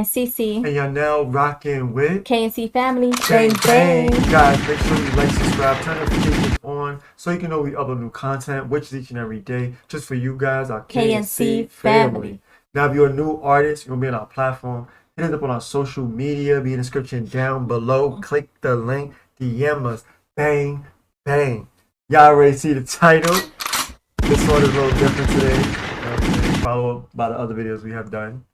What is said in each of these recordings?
CC. And you're now rocking with Kcfamily. Bang Bang, Bang. bang. Guys, make sure you like, subscribe, turn notifications on so you can know we upload new content, which is each and every day, just for you guys, our KNC family. family. Now, if you're a new artist, you're going to be on our platform. Hit us up on our social media. Be in the description down below. Click the link. DM us. Bang, bang. Y'all already see the title. This one is a little different today. Follow up by the other videos we have done.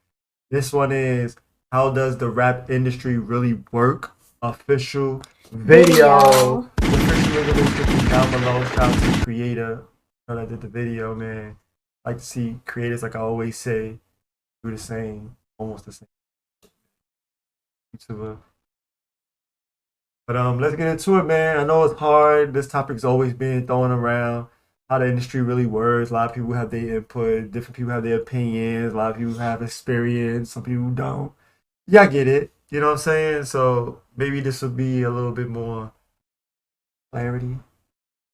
This one is how does the rap industry really work? Official video. The official link in the description down below. Shout out to the creator that did the video, man. I like to see creators, like I always say, do the same, almost the same. YouTuber. But let's get into it, man. I know it's hard. This topic's always been thrown around. How the industry really works. A lot of people have their input. Different people have their opinions. A lot of people have experience. Some people don't. Yeah, I get it. You know what I'm saying? So maybe this will be a little bit more clarity.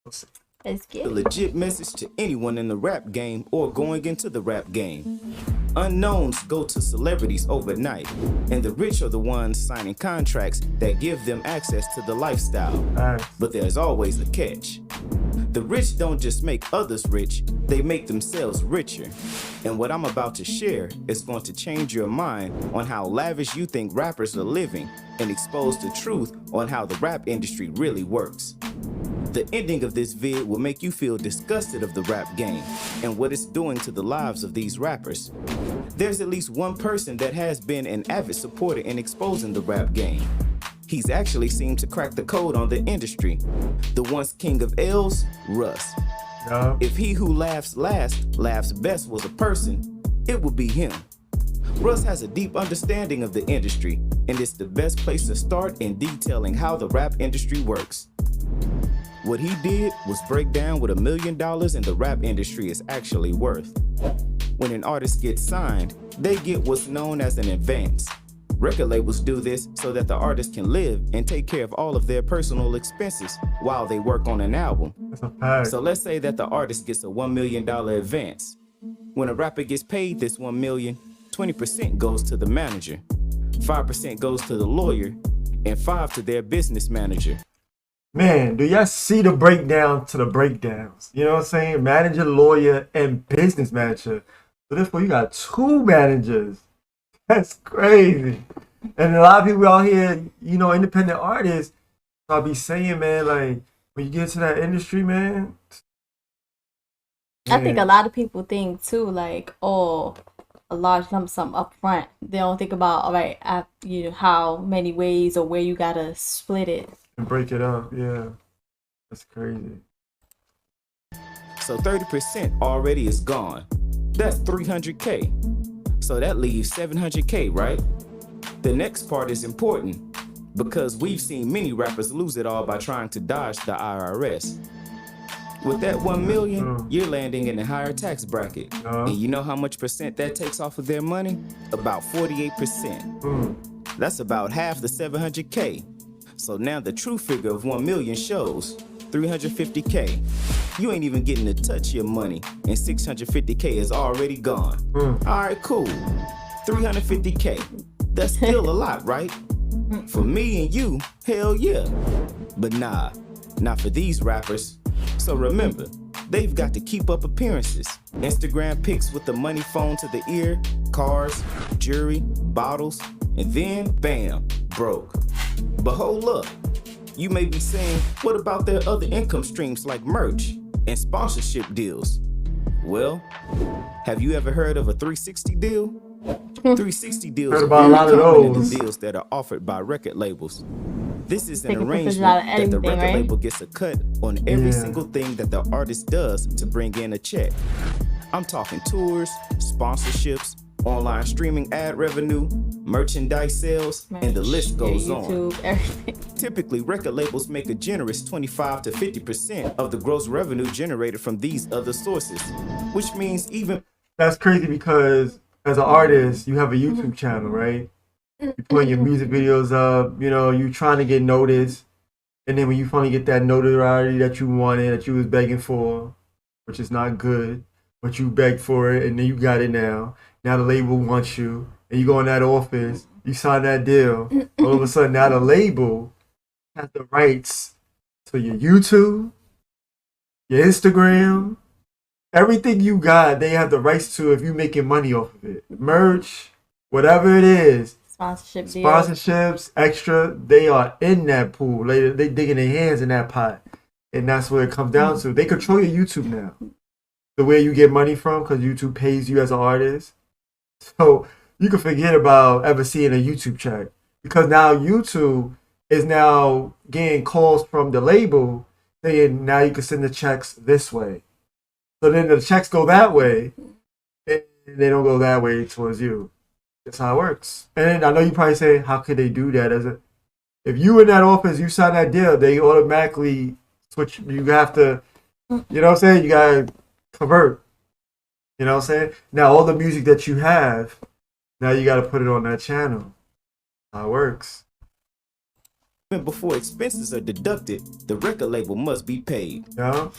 Let's A get it. legit message to anyone in the rap game or going into the rap game. Unknowns go to celebrities overnight, and the rich are the ones signing contracts that give them access to the lifestyle. But there's always a catch. The rich don't just make others rich, they make themselves richer. And what I'm about to share is going to change your mind on how lavish you think rappers are living and expose the truth on how the rap industry really works. The ending of this vid will make you feel disgusted of the rap game and what it's doing to the lives of these rappers. There's at least one person that has been an avid supporter in exposing the rap game. He's actually seemed to crack the code on the industry. The once king of L's, Russ. If he who laughs last, laughs best was a person, it would be him. Russ has a deep understanding of the industry, and it's the best place to start in detailing how the rap industry works. What he did was break down what $1 million in the rap industry is actually worth. When an artist gets signed, they get what's known as an advance. Record labels do this so that the artist can live and take care of all of their personal expenses while they work on an album. So let's say that the artist gets a $1 million advance. When a rapper gets paid this $1 million, 20% goes to the manager, 5% goes to the lawyer, and 5% to their business manager. Man, do y'all see the breakdown to the breakdowns? You know what I'm saying? Manager, lawyer, and business manager. So therefore, you got 2 managers. That's crazy. And a lot of people out here, you know, independent artists, I'll be saying, man, like, when you get to that industry, man. I think a lot of people think, too, like, oh, a large lump sum up front. They don't think about, all right, you know, how many ways or where you got to split it. And break it up, yeah. That's crazy. So 30% already is gone. That's $300K. So that leaves $700K, right? The next part is important because we've seen many rappers lose it all by trying to dodge the IRS. With that $1 million, you're landing in a higher tax bracket. And you know how much percent that takes off of their money? About 48%. That's about half the $700K. So now the true figure of 1 million shows $350K. You ain't even getting to touch your money, and $650K is already gone. All right, cool. $350K. That's still a lot, right? For me and you, hell yeah. But nah, not for these rappers. So remember, they've got to keep up appearances. Instagram pics with the money phone to the ear, cars, jewelry, bottles, and then bam, broke. But hold up, you may be saying, what about their other income streams like merch and sponsorship deals? Well, have you ever heard of a 360 deal? 360 deals are very common in the deals that are offered by record labels. This is an arrangement that the record label gets a cut on every single thing that the artist does to bring in a check. I'm talking tours, sponsorships, online streaming ad revenue, merchandise sales, and the list goes on. Typically, record labels make a generous 25 to 50% of the gross revenue generated from these other sources, which means even... That's crazy because as an artist, you have a YouTube channel, right? You put your music videos up, you know, you trying to get noticed. And then when you finally get that notoriety that you wanted, that you was begging for, which is not good, but you begged for it and then you got it now. Now the label wants you and you go in that office You sign that deal. All of a sudden, now the label has the rights to your YouTube, your Instagram, everything you got. They have the rights to if you making money off of it. Merch, whatever it is. Sponsorships, extra. They are in that pool. They digging their hands in that pot, and that's what it comes down to. They control your YouTube now. The way you get money from, because YouTube pays you as an artist. So you can forget about ever seeing a YouTube check, because now YouTube is now getting calls from the label saying now you can send the checks this way. So then the checks go that way, and they don't go that way towards you. That's how it works. And I know you probably say, how could they do that? If you in that office, you sign that deal, they automatically switch. You have to, you know what I'm saying? You got to convert. You know what I'm saying? Now, all the music that you have, now you got to put it on that channel. How it works. Before expenses are deducted, the record label must be paid. Yeah.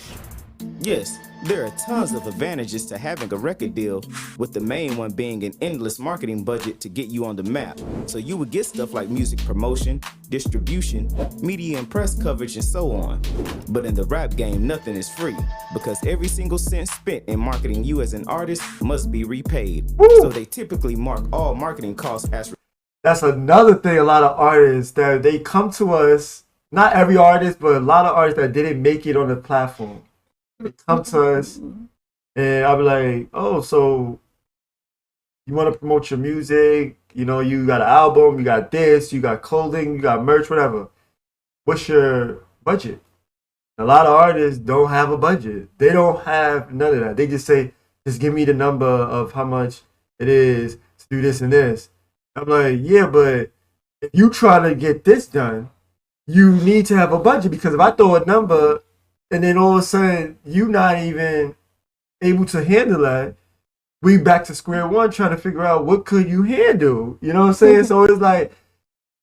Yes, there are tons of advantages to having a record deal, with the main one being an endless marketing budget to get you on the map. So you would get stuff like music promotion, distribution, media and press coverage, and so on. But in the rap game, nothing is free, because every single cent spent in marketing you as an artist must be repaid. Woo! So they typically mark all marketing costs as... That's another thing, a lot of artists that they come to us, not every artist, but a lot of artists that didn't make it on the platform. They come to us, and I'll be like, oh, so you want to promote your music? You know, you got an album, you got this, you got clothing, you got merch, whatever. What's your budget? A lot of artists don't have a budget. They don't have none of that. They just say, just give me the number of how much it is to do this and this. I'm like, yeah, but if you try to get this done, you need to have a budget, because if I throw a number and then all of a sudden you not even able to handle that, we back to square one trying to figure out what could you handle. You know what I'm saying? So it's like,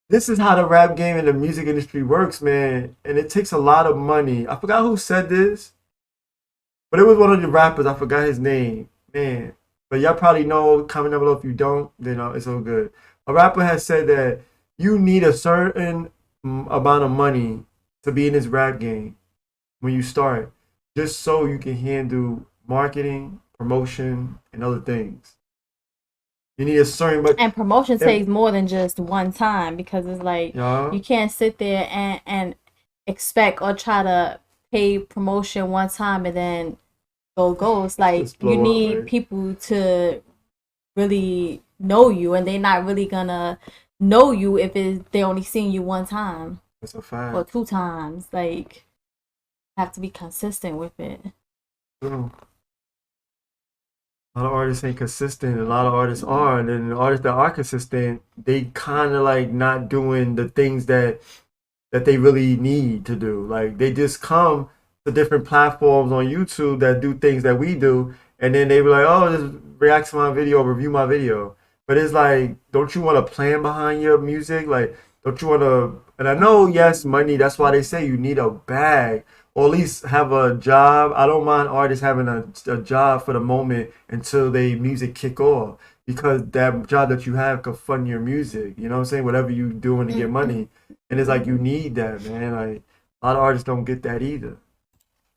this is how the rap game and the music industry works, man. And it takes a lot of money. I forgot who said this, but it was one of the rappers. I forgot his name, man. But y'all probably know. Comment down below if you don't. Then it's all good. A rapper has said that you need a certain amount of money to be in this rap game when you start, just so you can handle marketing, promotion, and other things. You need a certain, but and promotion takes more than just one time, because it's like you can't sit there and expect or try to pay promotion one time and then go. It's like you need people to really know you, and they're not really gonna know you if they only seen you one time. That's a fact. Or two times. Like, have to be consistent with it. True. A lot of artists ain't consistent. A lot of artists are, and then the artists that are consistent, they kind of like not doing the things that they really need to do. Like, they just come to different platforms on YouTube that do things that we do, and then they be like, oh, just react to my video, review my video. But it's like, don't you want a plan behind your music? Like, don't you want to, and I know, yes, money, that's why they say you need a bag, or at least have a job. I don't mind artists having a job for the moment until they music kick off, because that job that you have could fund your music. You know what I'm saying? Whatever you doing to get money. And it's like, you need that, man. Like, a lot of artists don't get that either.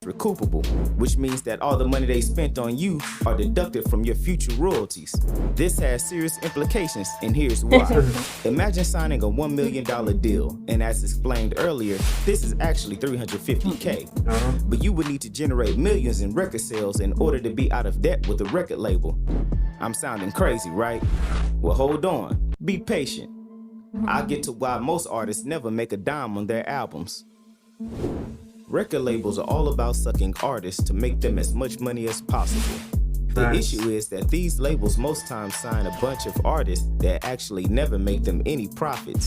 Recoupable, which means that all the money they spent on you are deducted from your future royalties. This has serious implications, and here's why. Imagine signing a $1 million deal, and as explained earlier, this is actually $350K. But you would need to generate millions in record sales in order to be out of debt with a record label. I'm sounding crazy, right? Well, hold on. Be patient. I'll get to why most artists never make a dime on their albums. Record labels are all about sucking artists to make them as much money as possible. The issue is that these labels most times sign a bunch of artists that actually never make them any profits.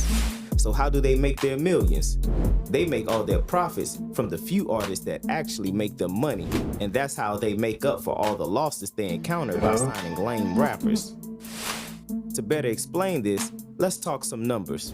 So how do they make their millions? They make all their profits from the few artists that actually make them money. And that's how they make up for all the losses they encounter by signing lame rappers. To better explain this, let's talk some numbers.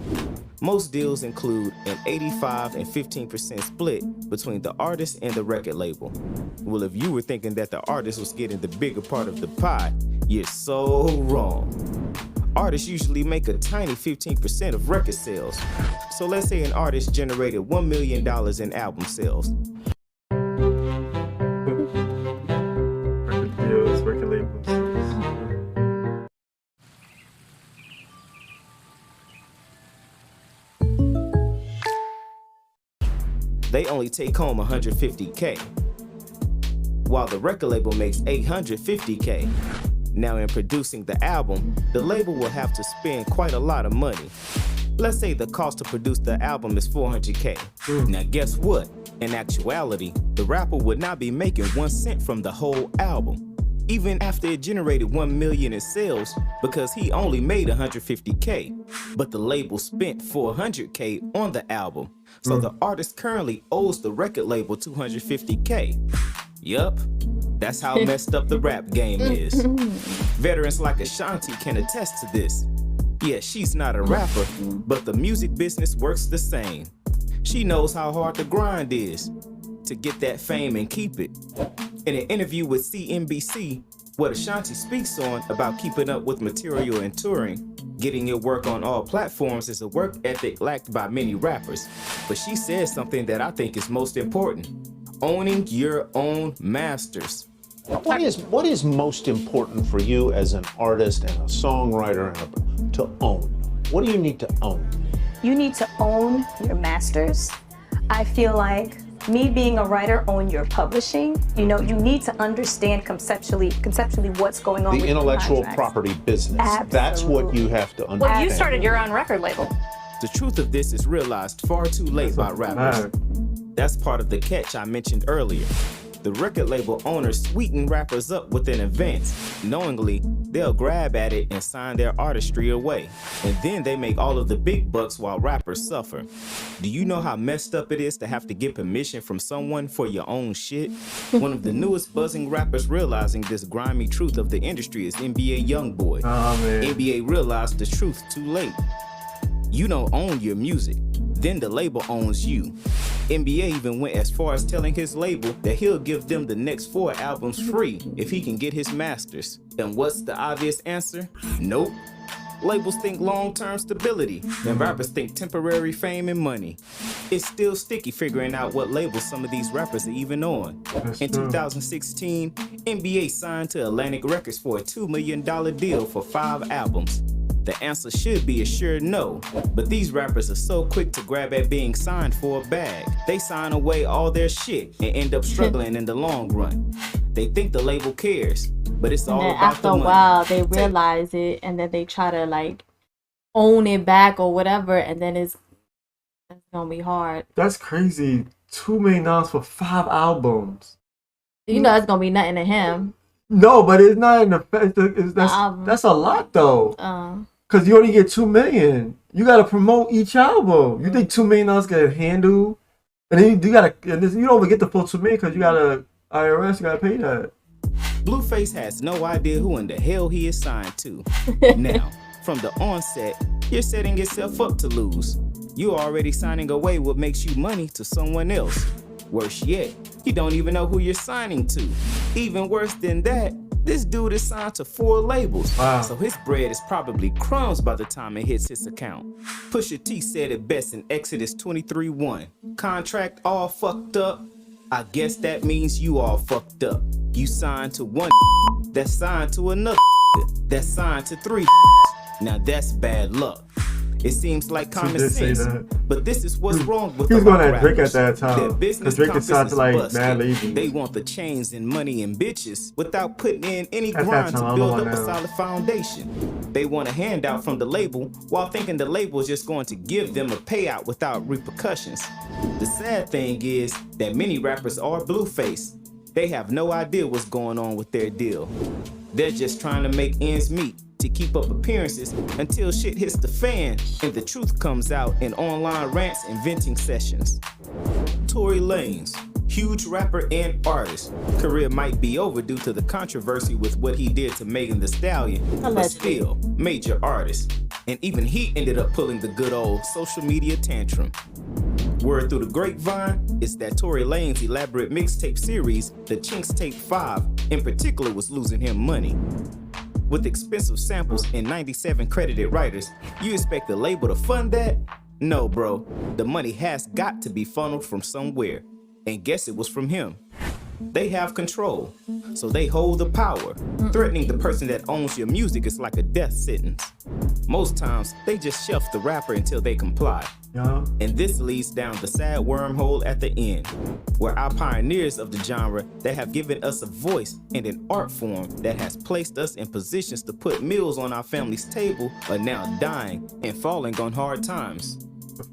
Most deals include an 85 and 15% split between the artist and the record label. Well, if you were thinking that the artist was getting the bigger part of the pie, you're so wrong. artists usually make a tiny 15% of record sales. So let's say an artist generated $1 million in album sales. Record deals, record labels. They only take home $150K, while the record label makes $850K. Now in producing the album, the label will have to spend quite a lot of money. Let's say the cost to produce the album is $400K. Now guess what? In actuality, the rapper would not be making 1 cent from the whole album, even after it generated $1 million in sales, because he only made $150K. But the label spent $400K on the album. So the artist currently owes the record label $250K. Yup, that's how messed up the rap game is. Veterans like Ashanti can attest to this. Yeah, she's not a rapper, but the music business works the same. She knows how hard the grind is to get that fame and keep it. In an interview with CNBC, what Ashanti speaks on about keeping up with material and touring, getting your work on all platforms is a work ethic lacked by many rappers. But she says something that I think is most important: owning your own masters. What is most important for you as an artist and a songwriter to own? What do you need to own? You need to own your masters. I feel like me being a writer, own your publishing. You know, you need to understand conceptually what's going on The with intellectual contracts. property business. Absolutely. That's what you have to understand. Well, you started your own record label. The truth of this is realized far too late by rappers. That's part of the catch I mentioned earlier. The record label owners sweeten rappers up with an advance. Knowingly, they'll grab at it and sign their artistry away. And then they make all of the big bucks while rappers suffer. Do you know how messed up it is to have to get permission from someone for your own shit? One of the newest buzzing rappers realizing this grimy truth of the industry is NBA Youngboy. NBA realized the truth too late. You don't own your music, then the label owns you. NBA even went as far as telling his label that he'll give them the next 4 albums free if he can get his masters. And what's the obvious answer? Nope. Labels think long-term stability, and rappers think temporary fame and money. It's still sticky figuring out what labels some of these rappers are even on. In 2016, NBA signed to Atlantic Records for a $2 million deal for 5 albums. The answer should be a sure no, but these rappers are so quick to grab at being signed for a bag. They sign away all their shit and end up struggling in the long run. They think the label cares, but it's all about the money. After a while, they realize it, and then they try to like own it back or whatever, and then it's gonna be hard. That's crazy. $2 million for 5 albums. You know, it's gonna be nothing to him. No, but it's not in the. That's a lot though. Cause you only get 2 million. You gotta promote each album. You think $2 million can handle? And then you gotta. And this, you don't even get the full 2 million because you gotta IRS. You gotta pay that. Blueface has no idea who in the hell he is signed to. Now, from the onset, you're setting yourself up to lose. You're already signing away what makes you money to someone else. Worse yet, you don't even know who you're signing to. Even worse than that, this dude is signed to 4 labels. Wow. So his bread is probably crumbs by the time it hits his account. Pusha T said it best in Exodus 23:1. Contract all fucked up? I guess that means you all fucked up. You signed to one that's signed to another that's signed to 3. Now that's bad luck. It seems like common sense, but this is what's wrong with He was the going rock at Drake rappers. at that time. Their business Drake is signed compass to like is busted. mad labels. They want the chains and money and bitches without putting in any At that grind to time, I build don't up a know. solid foundation. They want a handout from the label while thinking the label is just going to give them a payout without repercussions. The sad thing is that many rappers are Blueface. They have no idea what's going on with their deal. They're just trying to make ends meet to keep up appearances until shit hits the fan and the truth comes out in online rants and venting sessions. Tory Lanez, huge rapper and artist, career might be over due to the controversy with what he did to Megan Thee Stallion, but still, major artist. And even he ended up pulling the good old social media tantrum. Word through the grapevine is that Tory Lanez's elaborate mixtape series, the Chinks Tape 5, in particular was losing him money. with expensive samples and 97 credited writers. You expect the label to fund that? No, bro. The money has got to be funneled from somewhere. And guess it was from him. They have control, so they hold the power. Threatening the person that owns your music is like a death sentence. Most times, they just shelf the rapper until they comply. Yeah. And this leads down the sad wormhole at the end, where our pioneers of the genre that have given us a voice and an art form that has placed us in positions to put meals on our family's table are now dying and falling on hard times.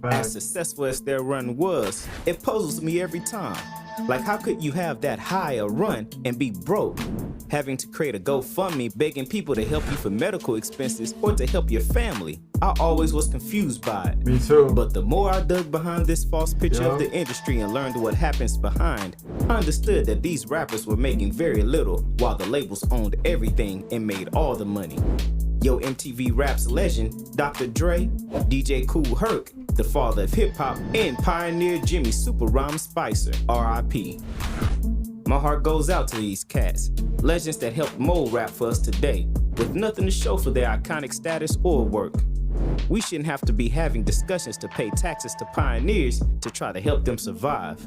As successful as their run was, it puzzles me every time. Like, how could you have that high a run and be broke? Having to create a GoFundMe begging people to help you for medical expenses or to help your family. I always was confused by it. Me too. But the more I dug behind this false picture of the industry and learned what happens behind, I understood that these rappers were making very little while the labels owned everything and made all the money. Yo, MTV Rap's legend, Dr. Dre, DJ Kool Herc, the father of hip-hop, and pioneer Jimmy Super Rhyme Spicer, R.I.P. My heart goes out to these cats, legends that helped mold rap for us today, with nothing to show for their iconic status or work. We shouldn't have to be having discussions to pay taxes to pioneers to try to help them survive.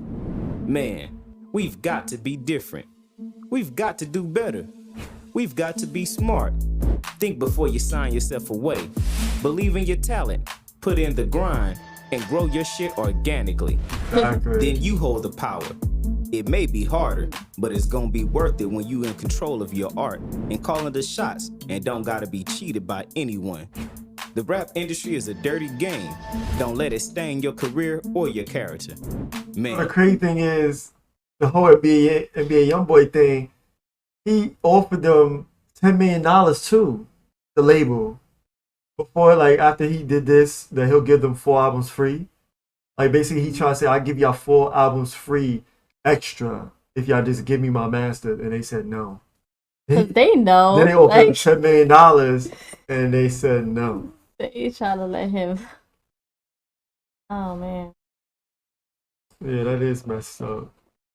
Man, we've got to be different. We've got to do better. We've got to be smart. Think before you sign yourself away. Believe in your talent, put in the grind, and grow your shit organically. Then you hold the power. It may be harder, but it's gonna be worth it when you in control of your art and calling the shots and don't gotta be cheated by anyone. The rap industry is a dirty game. Don't let it stain your career or your character. Man. The crazy thing is, the whole NBA Youngboy thing, he offered them $10 million too, the label. Before, like, after he did this, that he'll give them 4 albums free. Like, basically, he tried to say, I'll give y'all 4 albums free extra if y'all just give me my master. And they said no. Because they know. Then they offered him $10 million and they said no. They try to let him. Oh, man. Yeah, that is messed up.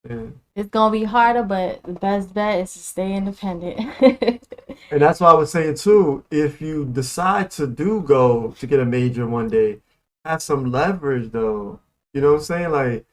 Man. It's going to be harder, but the best bet is to stay independent. And that's why I was saying too, if you decide to go to get a major one day, have some leverage though. You know what I'm saying? Like,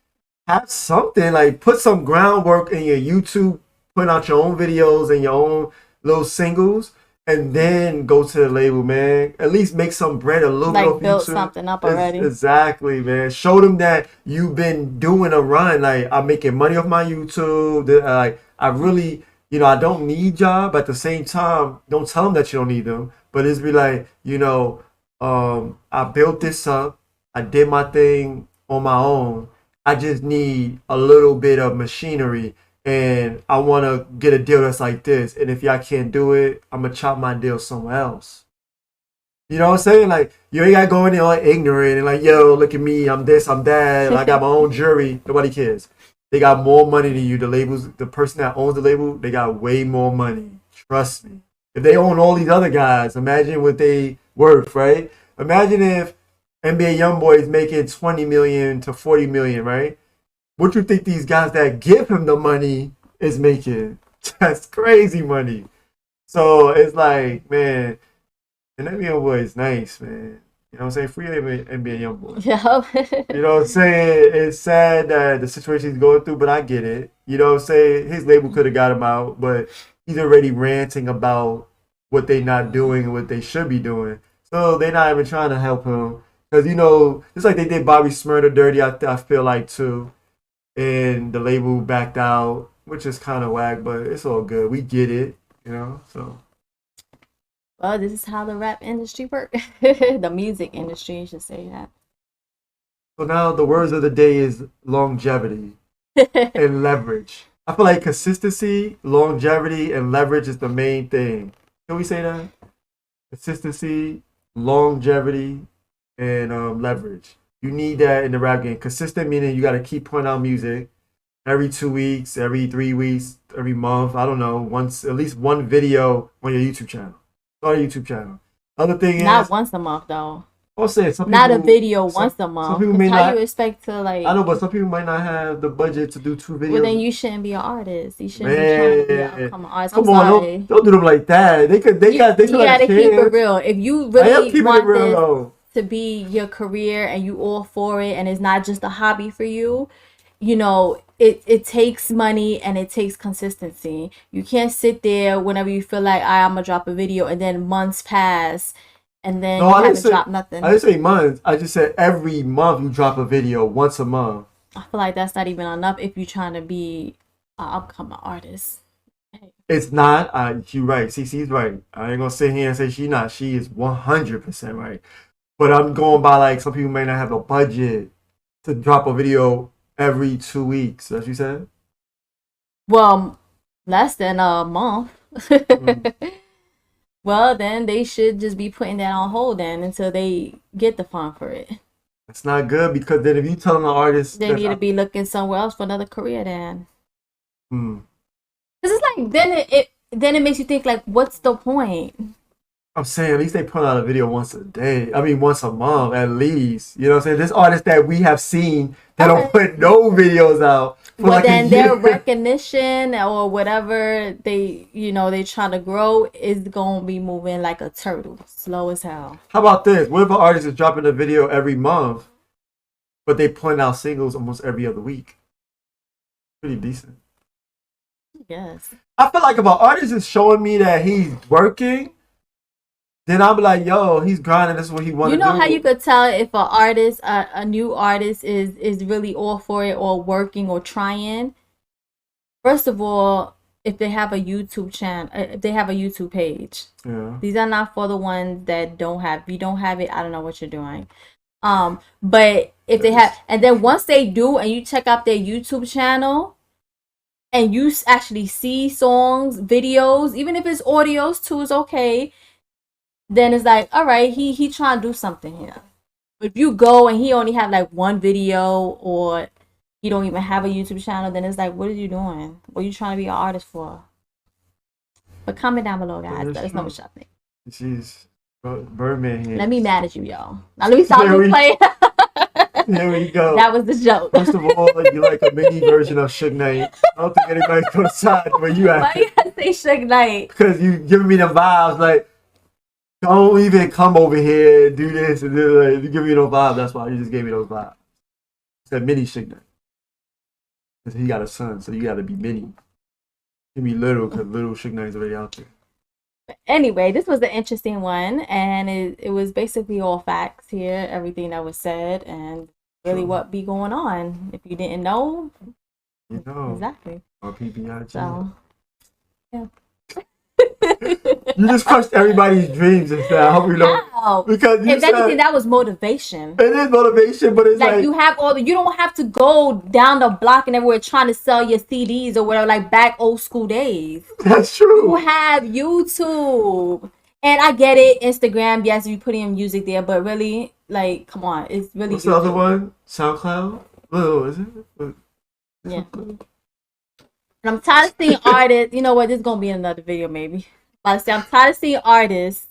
have something, like put some groundwork in your YouTube, put out your own videos and your own little singles, and then go to the label, man. At least make some bread a little bit off YouTube. Like build something up already. Exactly, man. Show them that you've been doing a run. Like, I'm making money off my YouTube. Like, I really, you know, I don't need y'all, but at the same time, don't tell them that you don't need them. But it's be like, you know, I built this up. I did my thing on my own. I just need a little bit of machinery. And I want to get a deal that's like this. And if y'all can't do it, I'm going to chop my deal somewhere else. You know what I'm saying? Like, you ain't got to go in there all ignorant and like, yo, look at me. I'm this, I'm that. I got my own jury. Nobody cares. They got more money than you. The labels, the person that owns the label, they got way more money. Trust me. If they own all these other guys, imagine what they worth, right? Imagine if NBA Youngboy is making 20 million to 40 million, right? What you think these guys that give him the money is making? That's crazy money. So it's like, man, and NBA Youngboy is nice, man. You know what I'm saying? Free NBA Youngboy. Yeah. You know what I'm saying? It's sad that the situation he's going through, but I get it. You know what I'm saying? His label could have got him out, but he's already ranting about what they not doing and what they should be doing. So they're not even trying to help him. Because, you know, it's like they did Bobby Smurda dirty, I feel like, too. And the label backed out, which is kind of whack, but it's all good. We get it, you know, so. Well, this is how the rap industry works. The music industry, you should say that. So now the words of the day is longevity and leverage. I feel like consistency, longevity, and leverage is the main thing. Can we say that? Consistency, longevity, and leverage. You need that in the rap game. Consistent meaning you got to keep putting out music every 2 weeks, every 3 weeks, every month. I don't know. Once, at least one video on your YouTube channel. Start a YouTube channel. Other thing Not is once a month though. I'm saying some not people, a video once a some month. people 'Cause may how not. you expect to like? I know, but some people might not have the budget to do 2 Well, then videos. you shouldn't be an artist. You shouldn't be trying to be an Man, upcoming artist. I'm come on, don't sorry. don't do them like that. They You still got a gotta keep it chance. real. If you I am really keeping it want real this though. to be your career and you all for it, and it's not just a hobby for you, you know, it takes money and it takes consistency. You can't sit there whenever you feel like I'm gonna drop a video and then months pass and then No, you haven't dropped I nothing. didn't say months. I just said every month you drop a video once a month. I feel like that's not even enough if you're trying to be an upcoming artist. It's not. You're right. CC's right. I ain't gonna sit here and say she not. She is 100% right. But I'm going by like some people may not have a budget to drop a video every 2 weeks. That's what you said? Well, less than a month. Mm. Well, then they should just be putting that on hold then until they get the fund for it. That's not good because then if you telling an artist They that's need to be looking somewhere else for another career then. Hmm. Cause it's like then it makes you think like, what's the point? I'm saying at least they put out a video once a day. I mean once a month at least. You know what I'm saying? This artist that we have seen that don't Okay. put no videos out for But like then a their year. recognition or whatever they trying to grow is gonna be moving like a turtle, slow as hell. How about this? What if an artist is dropping a video every month, but they putting out singles almost every other week? Pretty decent. Yes. I feel like if an artist is showing me that he's working, then I'll be like, yo, he's grinding. This is what he want You to know do. how you could tell if an artist, a new artist, is really all for it or working or trying. First of all, if they have a YouTube channel, if they have a YouTube page, Yeah. these are not for the ones that don't have. If you don't have it, I don't know what you're doing. But if they have, and then once they do, and you check out their YouTube channel, and you actually see songs, videos, even if it's audios too, is okay. Then it's like, all right, he trying to do something here. But if you go and he only have like one video or he don't even have a YouTube channel, then it's like, what are you doing? What are you trying to be an artist for? But comment down below, guys. Let us know what y'all think. Jeez. Birdman here. Let me manage you, y'all. Now let me stop There we- this playing. There we go. That was the joke. First of all, you're like a mini version of Suge Knight. I don't think anybody's gonna side where you Why at. you gotta say Suge Knight? Because you giving me the vibes like, don't even come over here and do this and do that. You give me no vibe. That's why you just gave me those vibes. It's that mini Suge Knight. Because he got a son, so you gotta be mini. Give me little, because little Suge Knight's already out there. Anyway, this was an interesting one, and it was basically all facts here, everything that was said, and really Sure. what be going on. If you didn't know, You know. exactly. Or PBIG. So, yeah. You just crushed everybody's dreams and stuff. I hope you know. How? Because you If anything, said that was motivation. it is motivation, but it's Like like you have you don't have to go down the block and everywhere trying to sell your CDs or whatever, like back old school days. that's You true. have YouTube. And I get it, Instagram, yes, you put in music there, but really, like, come on, it's really What's the other YouTube. one? SoundCloud? What is it? Yeah. And I'm tired of seeing artists. You know what? This is gonna be another video, maybe. But I say I'm tired of seeing artists.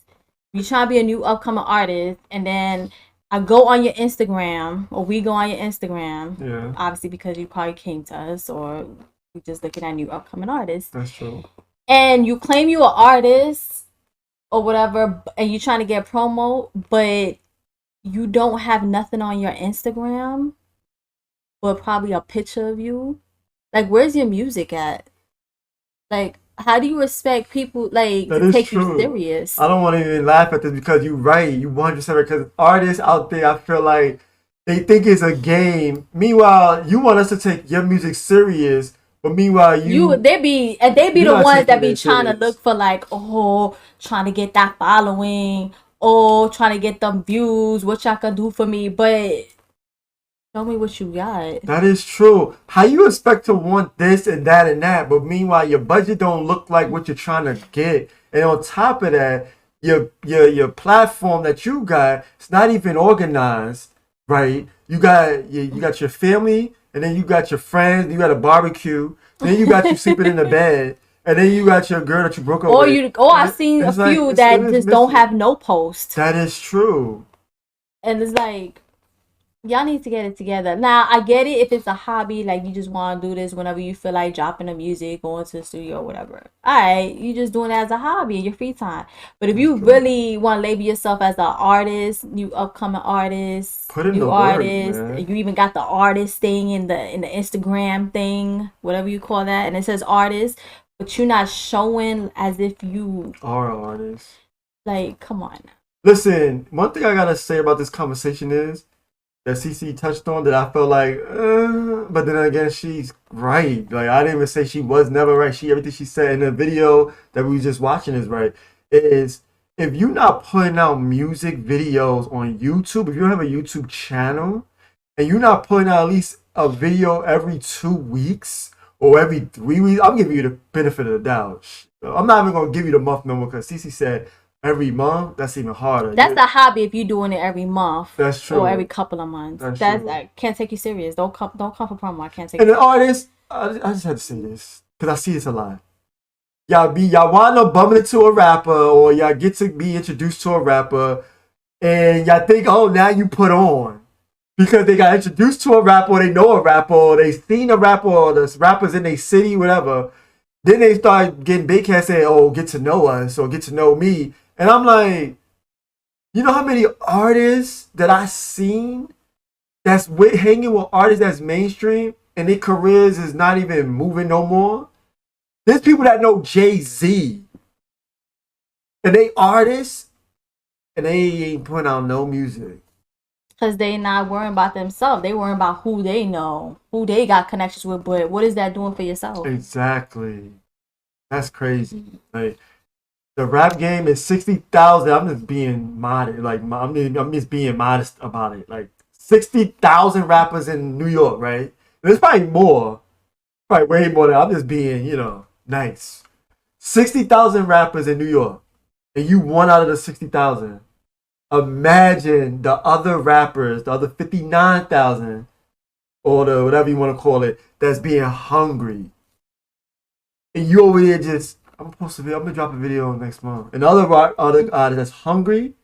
You trying to be a new upcoming artist, and then I go on your Instagram, or we go on your Instagram. Yeah, Obviously, because you probably came to us, or we just looking at new upcoming artists, that's true. and you claim you're an artist or whatever, and you trying to get promo, but you don't have nothing on your Instagram, but probably a picture of you. Like, where's your music at? Like, how do you expect people like That to is take you true. serious? I don't want to even laugh at this because you're right. You 100% right. Because artists out there, I feel like they think it's a game. Meanwhile, you want us to take your music serious, but meanwhile, They be you're the not ones that taking be it trying to serious. look for like, oh, trying to get that following, oh, trying to get them views, what y'all can do for me, but show me what you got. That is true. How you expect to want this and that, but meanwhile your budget don't look like what you're trying to get, and on top of that, your platform that you got, it's not even organized, right? You got your family, and then you got your friends, you got a barbecue, then you got you sleeping in the bed, and then you got your girl that you broke up with. I've seen a It's like- few it's that still just don't missing. have no post. That is true. And it's like, y'all need to get it together. Now, I get it if it's a hobby, like you just want to do this whenever you feel like dropping the music, going to the studio, whatever. All right, you just doing it as a hobby in your free time. But if you really want to label yourself as an artist, new upcoming artist, Put in new the work, artist, man. you even got the artist thing in the Instagram thing, whatever you call that, and it says artist, but you're not showing as if you Are artists. like, come on. Listen, one thing I gotta say about this conversation is that CC touched on that I felt like, but then again, she's right. Like, I didn't even say she was never right. Everything she said in the video that we was just watching is right. Is if you're not putting out music videos on YouTube, if you don't have a YouTube channel, and you're not putting out at least a video every 2 weeks or every 3 weeks, I'm giving you the benefit of the doubt. I'm not even gonna give you the month number because CC said every month. That's even harder. That's a hobby if you're doing it every month. That's true. Or every couple of months. That's true. I can't take you serious. Don't come for promo. I can't take And you the artists, I just had to say this because I see this a lot. Y'all wind up bumping into a rapper, or y'all get to be introduced to a rapper, and y'all think, oh, now you put on because they got introduced to a rapper, or they know a rapper, or they seen a rapper, or the rappers in their city, whatever. Then they start getting big cats saying, oh, get to know us or get to know me. And I'm like, you know how many artists that I seen that's hanging with artists that's mainstream and their careers is not even moving no more? There's people that know Jay-Z and they artists and they ain't putting out no music. Because they not worrying about themselves. They worrying about who they know, who they got connections with. But what is that doing for yourself? Exactly. That's crazy. Like, the rap game is 60,000. I'm just being modest. Like, I'm just being modest about it. Like, 60,000 rappers in New York, right? There's probably more. Probably way more than I'm just being, nice. 60,000 rappers in New York. And you one out of the 60,000. Imagine the other rappers, the other 59,000, or the whatever you want to call it, that's being hungry. And you over here just, I'm gonna drop a video next month. And other artists that's hungry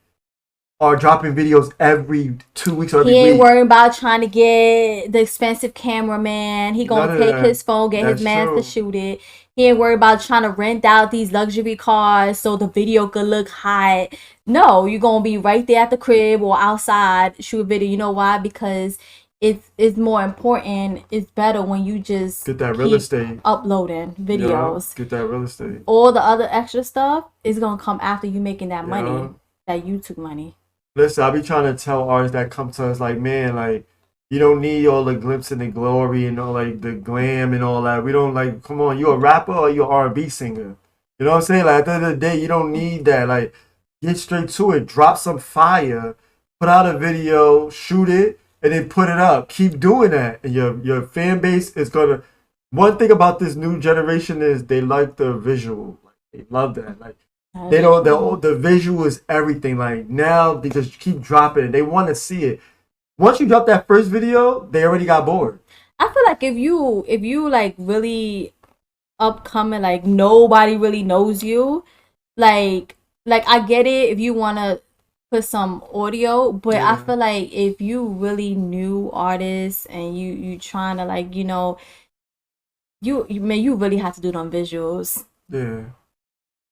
are dropping videos every 2 weeks or every week. He ain't worrying about trying to get the expensive cameraman. He gonna take his phone, get his man to shoot it. He ain't worried about trying to rent out these luxury cars so the video could look hot. No, you're gonna be right there at the crib or outside, shoot a video. You know why? Because it's more important. It's better when you just get that real estate, uploading videos. Yeah, get that real estate. All the other extra stuff is gonna come after you making that money, that YouTube money. Listen, I be trying to tell artists that come to us like, man, like, you don't need all the glimpse and the glory and all like the glam and all that. We don't like, come on, you a rapper or you an R&B singer? You know what I'm saying? Like, at the end of the day, you don't need that. Like, get straight to it. Drop some fire. Put out a video, shoot it, and then put it up. Keep doing that. And your fan base is gonna. One thing about this new generation is they like the visual. Like, they love that. Like, they don't. The visual is everything. Like, now they just keep dropping it. They want to see it. Once you drop that first video, they already got bored. I feel like if you like really upcoming, like nobody really knows you, like I get it if you wanna put some audio, but I feel like if you really new artists and you trying to like, you really have to do them visuals. Yeah.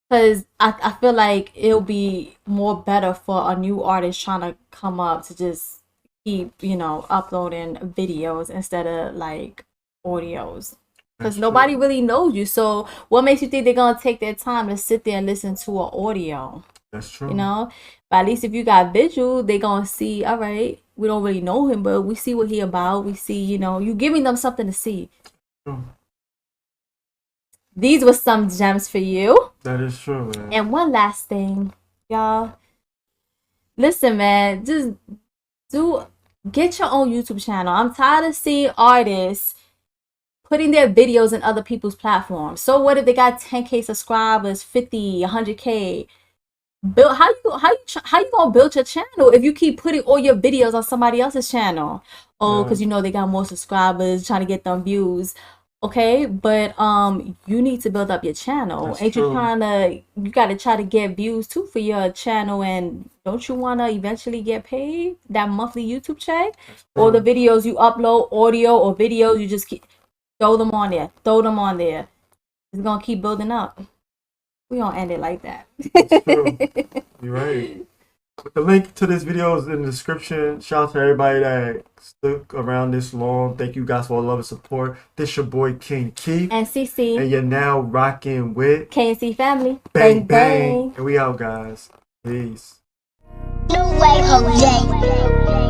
Cause I feel like it'll be more better for a new artist trying to come up to just keep, uploading videos instead of like audios. Because nobody really knows you. So what makes you think they're gonna take their time to sit there and listen to an audio? That's true. But at least if you got visual, they gonna see, all right, we don't really know him, but we see what he about. We see, you giving them something to see. True. These were some gems for you. That is true, man. And one last thing, y'all. Listen, man, just get your own YouTube channel. I'm tired of seeing artists putting their videos in other people's platforms. So what if they got 10K subscribers, 50, 100K? How you gonna build your channel if you keep putting all your videos on somebody else's channel? Oh, because they got more subscribers, trying to get them views. Okay, but you need to build up your channel. That's Ain't you true. trying to, you gotta try to get views too for your channel, and don't you wanna eventually get paid that monthly YouTube check? Or the videos you upload, audio or videos, you just keep throw them on there, throw them on there. It's gonna keep building up. We don't end it like that. That's true. You're right. The link to this video is in the description. Shout out to everybody that stuck around this long. Thank you guys for all the love and support. This your boy King Key. And CC. And you're now rocking with Kcfamily. Bang Bang. And we out, guys. Peace. No way, Jose.